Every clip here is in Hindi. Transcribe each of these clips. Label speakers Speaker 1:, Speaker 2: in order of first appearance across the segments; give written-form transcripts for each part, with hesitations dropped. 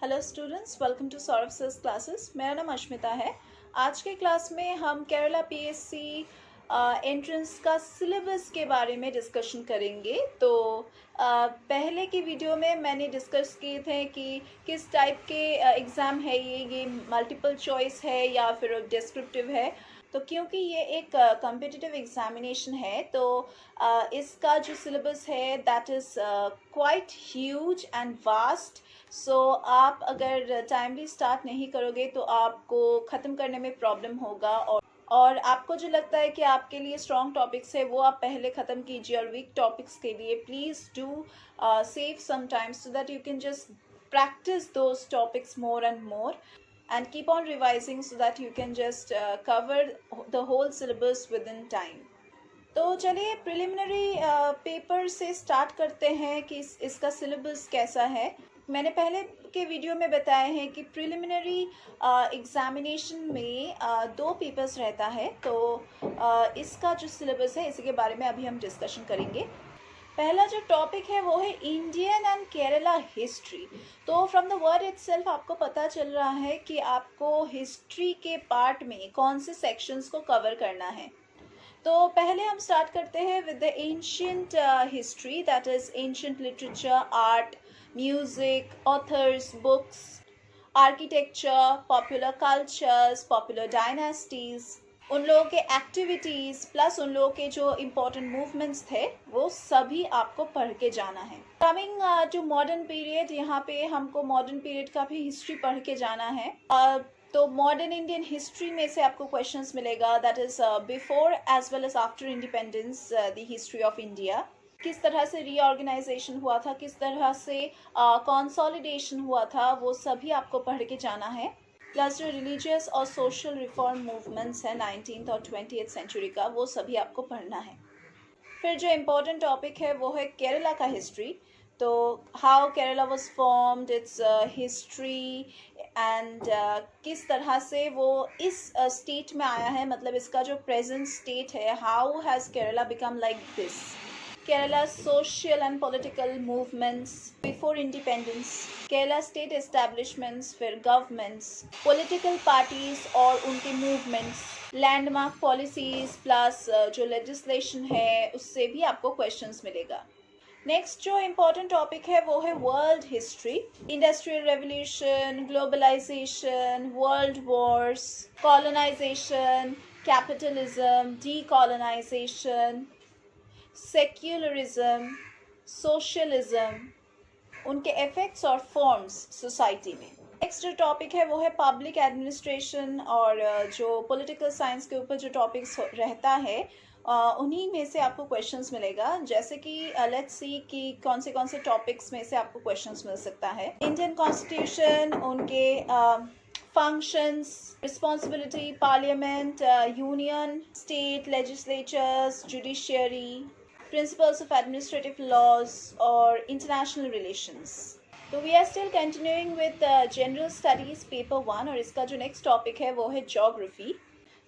Speaker 1: Hello students, welcome to Saurabh sir's classes. मेरा नाम अश्मिता है। आज के क्लास में हम केरला पीएससी एंट्रेंस का सिलेबस के बारे में डिस्कशन करेंगे। तो पहले की वीडियो में मैंने डिस्कस किए थे कि किस टाइप के एग्ज़ाम है, ये मल्टीपल चॉइस है या फिर डिस्क्रिप्टिव है। तो क्योंकि ये एक कॉम्पिटिटिव एग्जामिनेशन है तो इसका जो सिलेबस है that is quite huge and vast. So आप अगर टाइमली स्टार्ट नहीं करोगे तो आपको ख़त्म करने में प्रॉब्लम होगा, और आपको जो लगता है कि आपके लिए स्ट्रॉन्ग टॉपिक्स है वो आप पहले ख़त्म कीजिए, और वीक टॉपिक्स के लिए please do save some time so that you can just practice those topics more and more and keep on revising so that you can just cover the whole syllabus within time. तो चलिए प्रिलिमिनरी पेपर से स्टार्ट करते हैं कि इसका सिलेबस कैसा है। मैंने पहले के वीडियो में बताया है कि प्रिलिमिनरी एग्जामिनेशन में दो पेपर्स रहता है। तो इसका जो सिलेबस है इसी के बारे में अभी हम डिस्कशन करेंगे। पहला जो टॉपिक है वो है इंडियन एंड केरला हिस्ट्री। तो फ्रॉम द वर्ड इटसेल्फ आपको पता चल रहा है कि आपको हिस्ट्री के पार्ट में कौन से सेक्शंस को कवर करना है। तो पहले हम स्टार्ट करते हैं with the ancient history, that is ancient literature, art, music, authors, books, architecture, popular cultures, popular dynasties, उन लोगों के एक्टिविटीज़ प्लस उन लोगों के जो इम्पोर्टेंट मूवमेंट्स थे वो सभी आपको पढ़ के जाना है। कमिंग टू मॉडर्न पीरियड, यहाँ पे हमको मॉडर्न पीरियड का भी हिस्ट्री पढ़ के जाना है। तो मॉडर्न इंडियन हिस्ट्री में से आपको क्वेश्चंस मिलेगा, that is before as well as after independence the history of India. किस तरह से रीऑर्गेनाइजेशन हुआ था, किस तरह से कंसोलिडेशन हुआ था, वो सभी आपको पढ़ के जाना है। प्लस जो रिलीजियस और सोशल रिफॉर्म मूवमेंट्स हैं 19th और 20th सेंचुरी का, वो सभी आपको पढ़ना है। फिर जो इम्पोर्टेंट टॉपिक है वो है केरला का हिस्ट्री। तो how Kerala was formed, it's history and किस तरह से वो इस स्टेट में आया है, मतलब इसका जो प्रेजेंट स्टेट है, how has Kerala become like this, Kerala's social and political movements before independence, Kerala state establishments, फिर governments, political parties और उनके movements, landmark policies plus जो legislation है उससे भी आपको questions मिलेगा। नेक्स्ट जो इम्पोर्टेंट टॉपिक है वो है world history, industrial revolution, globalisation, world wars, colonisation, capitalism, decolonisation, secularism, socialism, उनके इफेक्ट्स और फॉर्म्स सोसाइटी में। नेक्स्ट जो टॉपिक है वो है पब्लिक एडमिनिस्ट्रेशन, और जो पॉलिटिकल साइंस के ऊपर जो टॉपिक्स रहता है उन्हीं में से आपको क्वेश्चंस मिलेगा। जैसे कि लेट्स सी कि कौन से टॉपिक्स में से आपको क्वेश्चंस मिल सकता है। इंडियन कॉन्स्टिट्यूशन, उनके functions, responsibility, parliament, union, state, legislatures, judiciary, principles of administrative laws or international relations. तो we are still continuing with general studies paper 1, और इसका जो next topic है वो है geography।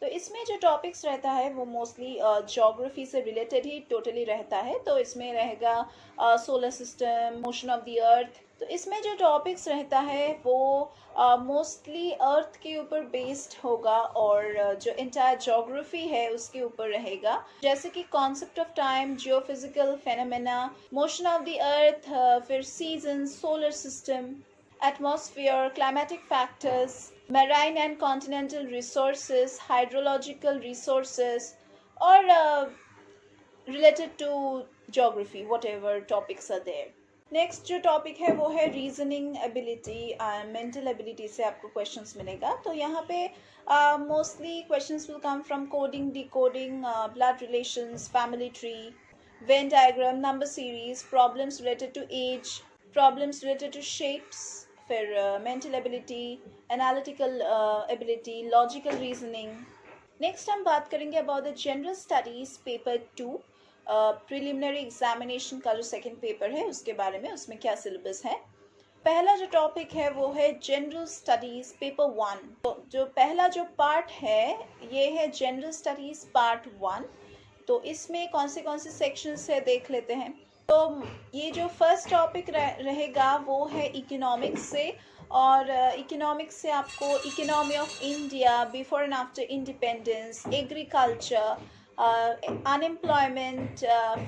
Speaker 1: तो इसमें जो टॉपिक्स रहता है वो मोस्टली ज्योग्राफी से रिलेटेड ही टोटली रहता है। तो इसमें रहेगा solar system, motion of the अर्थ। तो इसमें जो टॉपिक्स रहता है वो मोस्टली अर्थ के ऊपर बेस्ड होगा, और जो इंटायर ज्योग्राफी है उसके ऊपर रहेगा, जैसे कि concept of time, geophysical phenomena, motion of the earth, फिर season, solar system, atmosphere, climatic factors, marine and continental resources, hydrological resources, or related to geography, whatever topics are there. Next जो टॉपिक है वो है रीजनिंग एबिलिटी, मेंटल एबिलिटी से आपको क्वेश्चंस मिलेगा। तो यहाँ पे mostly questions will come from coding, decoding, blood relations, family tree, Venn diagram, number series, problems related to age, problems related to shapes, फिर mental ability, analytical ability, logical reasoning. Next हम बात करेंगे about the general studies paper 2, preliminary examination का जो सेकंड पेपर है उसके बारे में, उसमें क्या सिलेबस है। पहला जो टॉपिक है वो है जनरल स्टडीज पेपर 1। तो जो पहला जो पार्ट है ये है जनरल स्टडीज पार्ट 1। तो इसमें कौन से सेक्शंस है देख लेते हैं। तो ये जो फर्स्ट टॉपिक रहेगा वो है इकोनॉमिक्स से, और इकोनॉमिक्स से आपको economy of India before and after independence, agriculture, unemployment,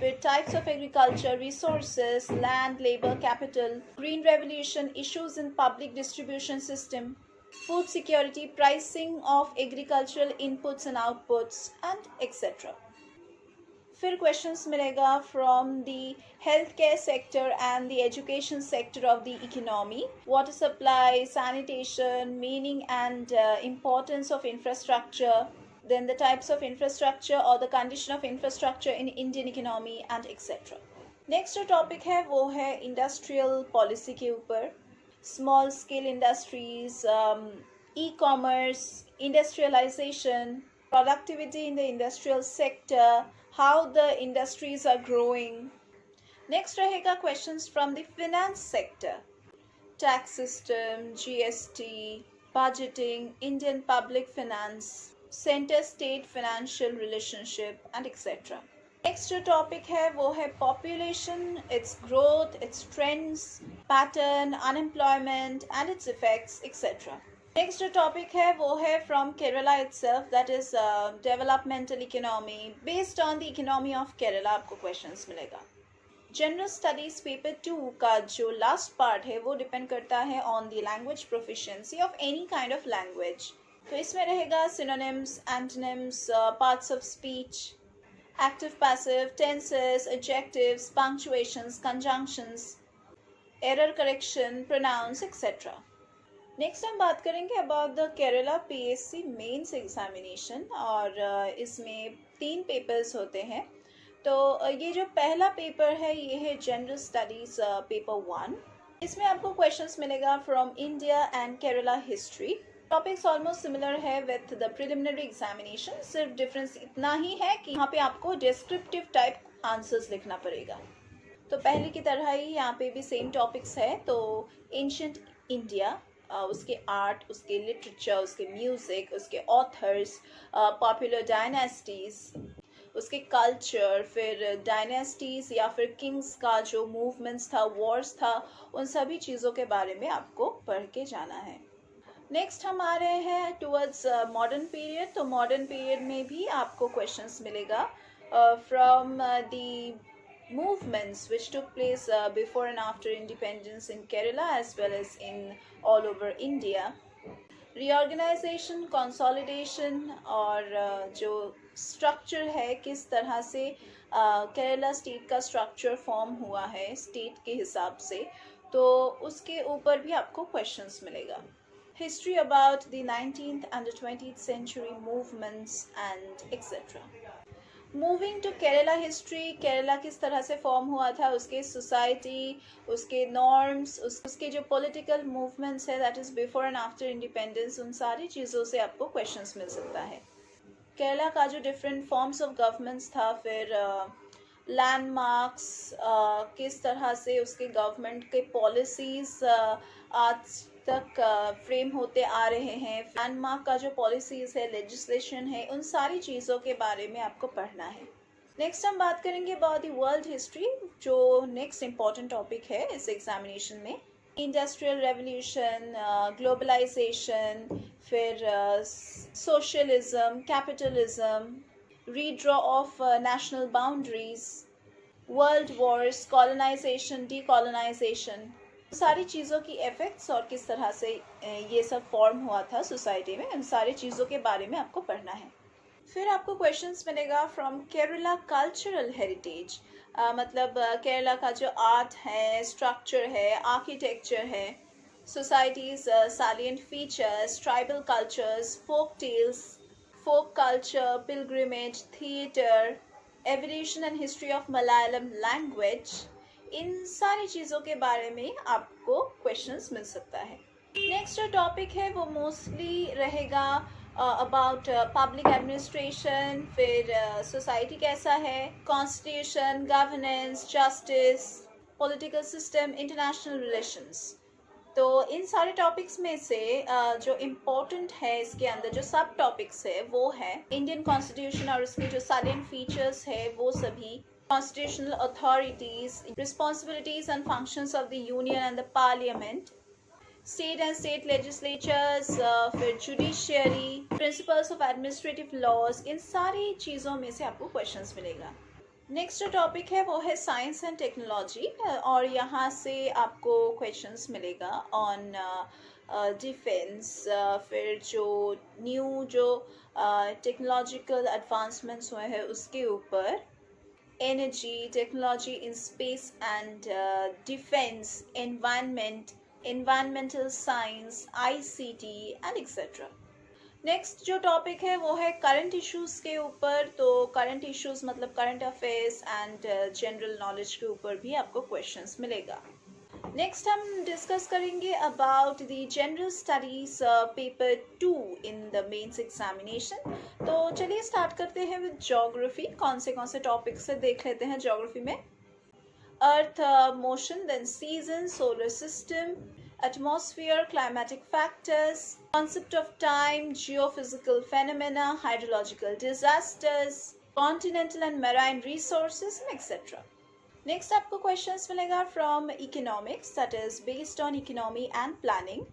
Speaker 1: फिर types of agriculture, resources, land, labour, capital, green revolution, issues in public distribution system, food security, pricing of agricultural inputs and outputs, and etc. फिर क्वेश्चंस मिलेगा from the health care sector and the education sector of the economy, water supply, sanitation, meaning and importance of infrastructure, then the types of infrastructure or the condition of infrastructure in Indian economy and etc. Next जो टॉपिक है वो है इंडस्ट्रियल पॉलिसी के ऊपर, small scale industries, e-commerce, industrialisation, productivity in the industrial sector, how the industries are growing. Next रहेगा questions from the finance sector, tax system, GST, budgeting, Indian public finance, center state financial relationship and etc. Next जो topic है वो है population, its growth, its trends, pattern, unemployment and its effects etc. Next जो टॉपिक है वो है from Kerala itself, that is developmental economy based on the economy of Kerala. आपको क्वेश्चंस मिलेगा. जनरल स्टडीज पेपर 2 का जो लास्ट पार्ट है वो डिपेंड करता है on the language proficiency of any kind of language. तो इसमें रहेगा synonyms, antonyms, parts of speech, active passive, tenses, adjectives, punctuations, conjunctions, error correction, pronouns etcetera. Next हम बात करेंगे about the Kerala PSC mains examination, और इसमें 3 पेपर्स होते हैं. तो ये जो पहला पेपर है ये है जनरल स्टडीज पेपर 1. इसमें आपको क्वेश्चंस मिलेगा from India and Kerala history. Topics almost similar है विथ द प्रिलिमिनरी एग्जामिनेशन, सिर्फ डिफरेंस इतना ही है कि यहाँ पे आपको डिस्क्रिप्टिव टाइप आंसर्स लिखना पड़ेगा. तो पहले की तरह ही यहाँ पे भी सेम टॉपिक्स है. तो एंशिएंट इंडिया, उसके आर्ट, उसके लिटरेचर, उसके म्यूज़िक, उसके ऑथर्स, पॉपुलर डायनेस्टीज़, उसके कल्चर, फिर डायनेस्टीज़ या फिर किंग्स का जो मूवमेंट्स था, वॉर्स था, उन सभी चीज़ों के बारे में आपको पढ़ के जाना है. नेक्स्ट हम आ रहे हैं टुवर्ड्स मॉडर्न पीरियड. तो मॉडर्न पीरियड में भी आपको क्वेश्चंस मिलेगा from the movements which took place before and after independence in Kerala as well as in all over India. Reorganization, consolidation और जो structure है, किस तरह से केरला स्टेट का structure form हुआ है स्टेट के हिसाब से, तो उसके ऊपर भी आपको questions मिलेगा. History about the 19th and the 20th century movements and etc. Moving to Kerala history, Kerala किस तरह से फॉर्म हुआ था, उसके सोसाइटी, उसके नॉर्म्स, उसके जो पॉलिटिकल मूवमेंट्स है that is before and after independence, उन सारी चीज़ों से आपको क्वेश्चंस मिल सकता है. केरला का जो डिफरेंट फॉर्म्स ऑफ गवर्नमेंट्स था, फिर लैंडमार्क्स, किस तरह से उसके गवर्नमेंट के पॉलिसीज़ आज तक फ्रेम होते आ रहे हैं, लैंडमार्क का जो पॉलिसीज़ है, लेजिस्लेशन है, उन सारी चीज़ों के बारे में आपको पढ़ना है. नेक्स्ट हम बात करेंगे अबाउट द वर्ल्ड हिस्ट्री, जो नेक्स्ट इम्पॉर्टेंट टॉपिक है इस एग्जामिनेशन में. इंडस्ट्रियल रेवोल्यूशन, ग्लोबलाइजेशन, फिर socialism, capitalism, redraw of national boundaries, world wars, colonisation, decolonisation, सारी चीज़ों की इफेक्ट्स और किस तरह से ये सब फॉर्म हुआ था सोसाइटी में, उन सारी चीज़ों के बारे में आपको पढ़ना है. फिर आपको क्वेश्चंस मिलेगा फ्रॉम केरला कल्चरल हेरिटेज, मतलब केरला का जो आर्ट है, स्ट्रक्चर है, आर्किटेक्चर है, societies, salient features, tribal cultures, folk tales, folk culture, pilgrimage, theatre, evolution and history of Malayalam language, इन सारी चीज़ों के बारे में आपको क्वेश्चंस मिल सकता है. नेक्स्ट जो टॉपिक है वो मोस्टली रहेगा अबाउट पब्लिक एडमिनिस्ट्रेशन, फिर सोसाइटी कैसा है, constitution, governance, justice, political system, international relations. तो इन सारे टॉपिक्स में से जो इम्पोर्टेंट है इसके अंदर जो सब टॉपिक्स है वो है इंडियन कॉन्स्टिट्यूशन और उसके जो सैलिएंट फीचर्स है वो सभी, constitutional authorities, responsibilities and functions of the union and the parliament, state and state legislatures, फिर judiciary, principles of administrative laws, इन सारी चीज़ों में से आपको क्वेश्चंस मिलेगा। नेक्स्ट जो टॉपिक है वो है साइंस एंड टेक्नोलॉजी, और यहाँ से आपको क्वेश्चंस मिलेगा ऑन डिफेंस, फिर जो न्यू जो टेक्नोलॉजिकल एडवांसमेंट्स हुए हैं उसके ऊपर, energy, technology in space and defense, environment, environmental science, ICT and etc. Next जो टॉपिक है वो है करंट इश्यूज़ के ऊपर। तो करंट इश्यूज़ मतलब current affairs and general knowledge के ऊपर भी आपको क्वेश्चंस मिलेगा। नेक्स्ट हम डिस्कस करेंगे about the general studies paper 2 in the mains examination. तो चलिए स्टार्ट करते हैं विद ज्योग्राफी। कौन से टॉपिक्स से देख लेते हैं ज्योग्राफी में। Earth motion, then season, solar system, atmosphere, climatic factors, concept of time, geophysical phenomena, hydrological disasters, continental and marine resources, and etc. Next आपको questions मिलेगा from economics, that is based on economy and planning,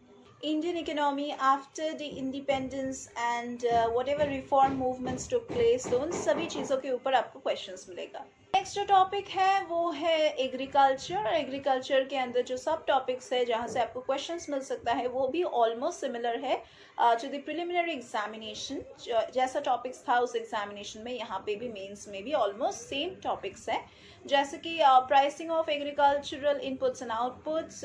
Speaker 1: Indian economy after the independence and whatever reform movements took place, तो उन सभी चीज़ों के ऊपर आपको questions मिलेगा। नेक्स्ट जो टॉपिक है वो है एग्रीकल्चर। एग्रीकल्चर के अंदर जो सब टॉपिक्स है जहाँ से आपको क्वेश्चंस मिल सकता है वो भी ऑलमोस्ट सिमिलर है टू द प्रिलिमिनरी एग्जामिनेशन। जैसा टॉपिक्स था उस एग्जामिनेशन में यहाँ पे भी मेंस में भी ऑलमोस्ट सेम टॉपिक्स है, जैसे कि pricing of agricultural inputs and outputs,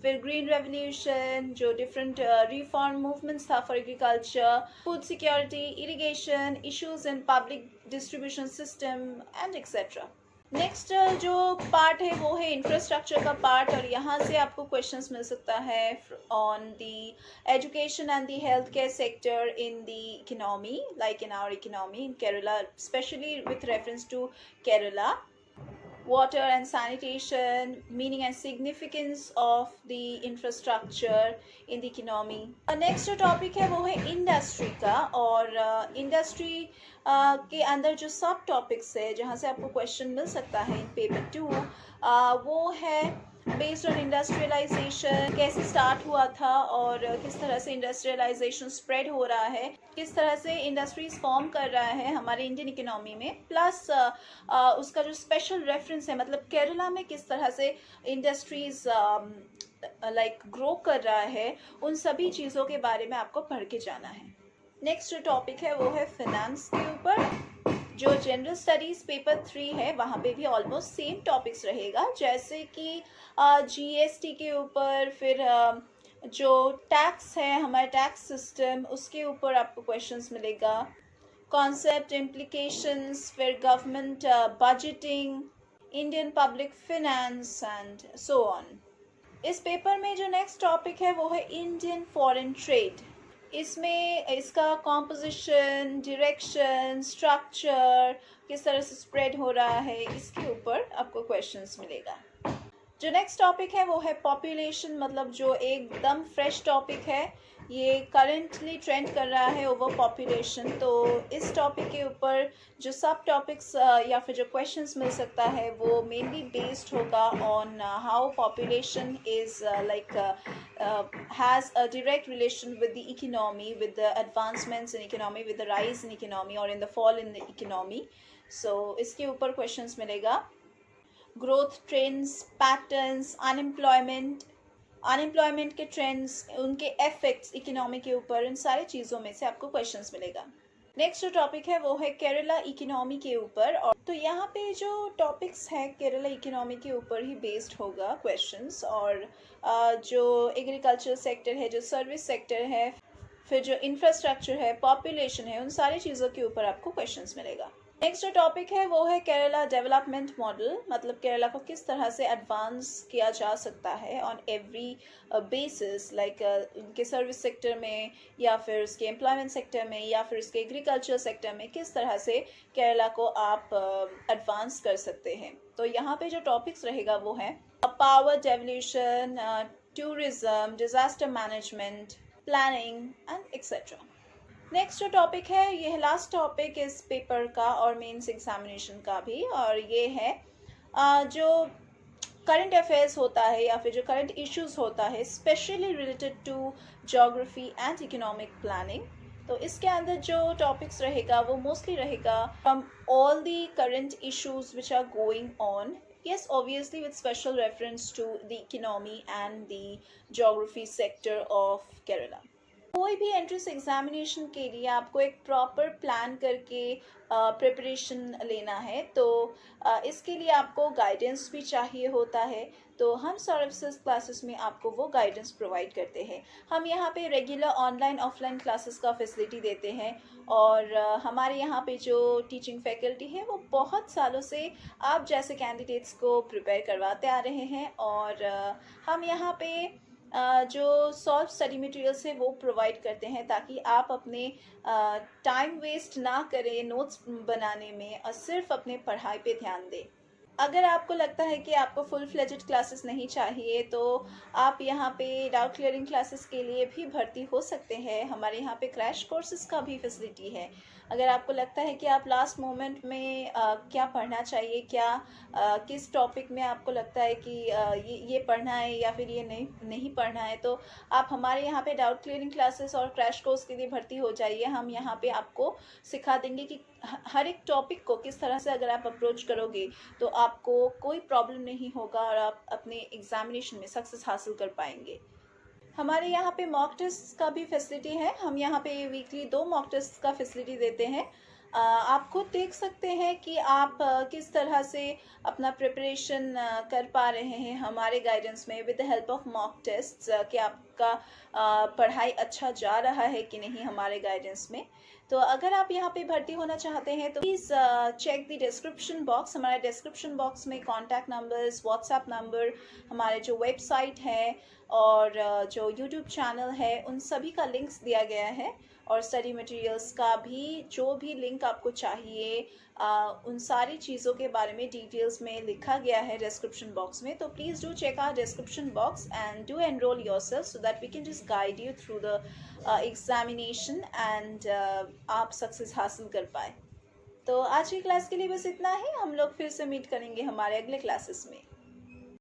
Speaker 1: फिर ग्रीन रेवोल्यूशन, जो डिफरेंट रिफॉर्म मूवमेंट्स था for agriculture, food security, irrigation, issues in public distribution system and etcetera. Next जो पार्ट है वो है इंफ्रास्ट्रक्चर का पार्ट, और यहाँ से आपको क्वेश्चंस मिल सकता है on the education and the health care sector in the economy, like in our economy in Kerala, especially with reference to Kerala, water and sanitation, meaning and significance of the infrastructure in the economy. Next जो टॉपिक है वो है इंडस्ट्री का, और इंडस्ट्री के अंदर जो सब टॉपिक्स है जहाँ से आपको क्वेश्चन मिल सकता है इन पेपर 2, वो है बेस्ड ऑन इंडस्ट्रियलाइजेशन, कैसे स्टार्ट हुआ था और किस तरह से इंडस्ट्रियलाइजेशन स्प्रेड हो रहा है, किस तरह से इंडस्ट्रीज फॉर्म कर रहा है हमारे इंडियन इकोनॉमी में, प्लस उसका जो स्पेशल रेफरेंस है मतलब केरला में किस तरह से इंडस्ट्रीज लाइक ग्रो कर रहा है, उन सभी चीज़ों के बारे में आपको पढ़ के जाना है। नेक्स्ट जो टॉपिक है वो है फिनेंस के ऊपर। जो जनरल स्टडीज़ पेपर 3 है वहाँ पे भी ऑलमोस्ट सेम टॉपिक्स रहेगा, जैसे कि जीएसटी के ऊपर, फिर जो टैक्स है हमारा टैक्स सिस्टम उसके ऊपर आपको क्वेश्चंस मिलेगा, कॉन्सेप्ट, इम्प्लीकेशंस, फिर government budgeting, Indian public finance and so on. इस पेपर में जो नेक्स्ट टॉपिक है वो है इंडियन फॉरेन ट्रेड। इसमें इसका कॉम्पोजिशन, डायरेक्शन, स्ट्रक्चर, किस तरह से स्प्रेड हो रहा है, इसके ऊपर आपको क्वेश्चंस मिलेगा। जो नेक्स्ट टॉपिक है वो है पॉपुलेशन, मतलब जो एकदम फ्रेश टॉपिक है, ये करेंटली ट्रेंड कर रहा है ओवर पॉपुलेशन। तो इस टॉपिक के ऊपर जो सब टॉपिक्स या फिर जो क्वेश्चंस मिल सकता है वो मेनली बेस्ड होगा on how population is like has a direct relation with the economy, with the advancements in economy, with the rise in economy or in the fall in the economy. So इसके ऊपर questions मिलेगा। ग्रोथ ट्रेंड्स, पैटर्न्स, अनएम्प्लॉयमेंट के ट्रेंड्स, उनके इफेक्ट्स इकोनॉमी के ऊपर, इन सारी चीज़ों में से आपको क्वेश्चंस मिलेगा। नेक्स्ट जो टॉपिक है वो है केरला इकोनॉमी के ऊपर, और तो यहाँ पे जो टॉपिक्स है केरला इकोनॉमी के ऊपर ही बेस्ड होगा क्वेश्चंस, और जो एग्रीकल्चर सेक्टर है, जो सर्विस सेक्टर है, फिर जो इंफ्रास्ट्रक्चर है, पॉपुलेशन है, उन सारी चीज़ों के ऊपर आपको क्वेश्चंस मिलेगा। नेक्स्ट जो टॉपिक है वो है केरला डेवलपमेंट मॉडल, मतलब केरला को किस तरह से एडवांस किया जा सकता है ऑन एवरी बेसिस, लाइक उनके सर्विस सेक्टर में या फिर उसके एम्प्लॉयमेंट सेक्टर में या फिर उसके एग्रीकल्चर सेक्टर में किस तरह से केरला को आप एडवांस कर सकते हैं। तो यहाँ पे जो टॉपिक्स रहेगा वो है power devolution, tourism, disaster management, planning and etcetera. Next जो टॉपिक है ये है लास्ट टॉपिक इस पेपर का और मेंस एग्जामिनेशन का भी, और ये है जो करंट अफेयर्स होता है या फिर जो करंट इश्यूज होता है especially related to geography and economic planning. तो इसके अंदर जो टॉपिक्स रहेगा वो मोस्टली रहेगा from all the current issues which are going on, yes, obviously with special reference to the economy and the geography sector of Kerala. कोई भी एंट्रेंस एग्जामिनेशन के लिए आपको एक प्रॉपर प्लान करके प्रिपरेशन लेना है, तो इसके लिए आपको गाइडेंस भी चाहिए होता है। तो हम सर्विसेज क्लासेस में आपको वो गाइडेंस प्रोवाइड करते हैं। हम यहाँ पे रेगुलर ऑनलाइन ऑफलाइन क्लासेस का फैसिलिटी देते हैं और हमारे यहाँ पे जो टीचिंग फैकल्टी है वो बहुत सालों से आप जैसे कैंडिडेट्स को प्रिपेयर करवाते आ रहे हैं और हम यहाँ पे जो सॉल्व स्टडी मटेरियल्स है वो प्रोवाइड करते हैं ताकि आप अपने टाइम वेस्ट ना करें नोट्स बनाने में और सिर्फ अपने पढ़ाई पे ध्यान दें। अगर आपको लगता है कि आपको फुल फ्लेजेड क्लासेस नहीं चाहिए तो आप यहाँ पे डाउट क्लियरिंग क्लासेस के लिए भी भर्ती हो सकते हैं। हमारे यहाँ पे क्रैश कोर्सेज का भी फैसिलिटी है। अगर आपको लगता है कि आप लास्ट मोमेंट में क्या पढ़ना चाहिए, किस टॉपिक में आपको लगता है कि ये पढ़ना है या फिर ये नहीं पढ़ना है, तो आप हमारे यहाँ पे डाउट क्लियरिंग क्लासेस और क्रैश कोर्स के लिए भर्ती हो जाइए। हम यहाँ पे आपको सिखा देंगे कि हर एक टॉपिक को किस तरह से अगर आप अप्रोच करोगे तो आपको कोई प्रॉब्लम नहीं होगा और आप अपने एग्जामिनेशन में सक्सेस हासिल कर पाएंगे। हमारे यहाँ पे मॉक टेस्ट का भी फैसिलिटी है। हम यहाँ पे वीकली 2 मॉक टेस्ट का फैसिलिटी देते हैं। आप खुद देख सकते हैं कि आप किस तरह से अपना प्रिपरेशन कर पा रहे हैं हमारे गाइडेंस में with the help of mock tests, कि आपका पढ़ाई अच्छा जा रहा है कि नहीं हमारे गाइडेंस में। तो अगर आप यहाँ पे भर्ती होना चाहते हैं तो please check the description box. हमारे डिस्क्रिप्शन बॉक्स में कॉन्टैक्ट नंबर्स, व्हाट्सएप नंबर, हमारे जो वेबसाइट है और जो यूट्यूब चैनल है उन सभी का लिंक्स दिया गया है और स्टडी मटेरियल्स का भी जो भी लिंक आपको चाहिए उन सारी चीज़ों के बारे में डिटेल्स में लिखा गया है डिस्क्रिप्शन बॉक्स में। तो please do check our description box and do enrol yourself so that we can just guide you through the examination and आप सक्सेस हासिल कर पाए। तो आज की क्लास के लिए बस इतना ही। हम लोग फिर से मीट करेंगे हमारे अगले क्लासेस में।